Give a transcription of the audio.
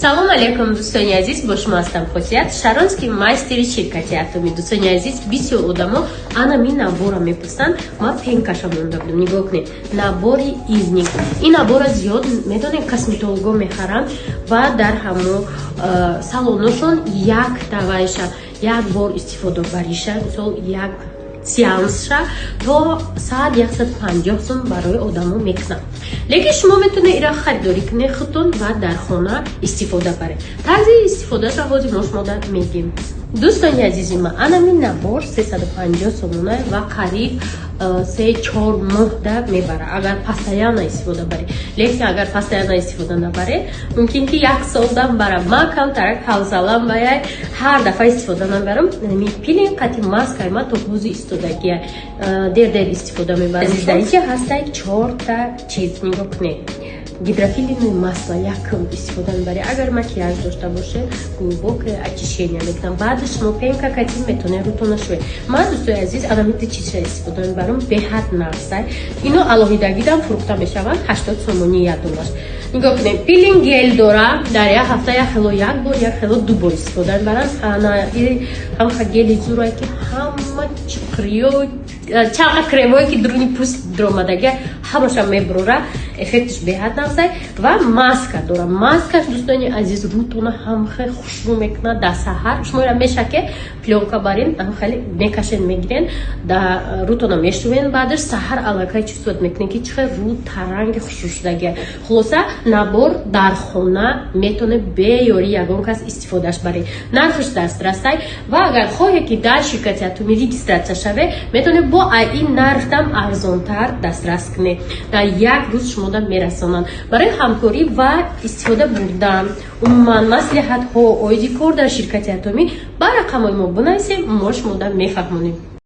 салом алейкум, дӯстони азиз, бо шумо ҳастам Хотият, шаронский майстери ширкати Атоми. Дӯстони азиз, бисёр одамо анами набора мепурсанд. Ма пенкаша монда будам. Нигоҳ кунед, набори изник. Ин набора зиёд медонед косметолого мехаранд ва дар ҳамо салоношон як даваиша, як бор истифода бариша, мисол як сеансша то 100-150 сум барои одамо мекунам. Лекин шумо метавонед ира харидорӣ кунед худтон ва дар хона истифода баред. Тарзи истифодаша ҳозир мо шумо мегим. Дӯстони азизи ман, анами набор 350 сомона ва қариб 3-4 моҳ мебара агар постоянно истифода баред. Лекин агар постоянно истифода набаред, мумкин ки 1 сол бара. Ман камтарак ҳавсалам баяй ҳар дафъа истифода набарам. Пилин қати маскаи ман то ҳози истодагия дер истифода мебарам. Азиздаи ҳастай 4 та чиз нигоҳ кунед. Гидрофильное масло якм истифода мебаред. Агар макияж дошта боше, глубокое очищение мекунам. Баъдаш шумо пенка катин метавонед рутона шавед. Ман дӯстои азиз анамита чизша истифода мебарам беҳад нарсай. Ино алоҳидагидам фурӯхта мешаванд 80 сомони як донаш. Нигоҳ кунед, пилинг гел дора. Дар як ҳафта як хело як бор, як хело ду бор истифода мебарам. Ҳамха гели зурай ки ҳама чиқриё чақа кремое ки дуруни пӯст дромадаги ҳамаша меброра. Эффектиш беҳад навсай ва маска дора. Маскаш дӯстони азиз рӯтона ҳамха хушрӯ мекуна да саҳар. Шуморо мешаке плёнка барин, хеле мекашен мегирен, да рӯтона мешувен, баъдаш саҳар аллакай чувствовать мекунен ки чихел рӯ таранги хушрӯ шудаги. Хулоса набор дар хона метавонед бе ёри ягон кас истифодаш баред. Нархиш дастрасай ва агар хоҳе ки дар ширкати Атоми регистратсия шаве, метавонед бо ин нархдам арзонтар дастрас кунед. Дар як рӯз шумо мерасонанд. Барои ҳамкорӣ ва истифода бурдан умуман маслиҳатҳо оиди кор дар ширкати Атоми ба рақамҳои мо бинависед, мо шумода мефаҳмонем.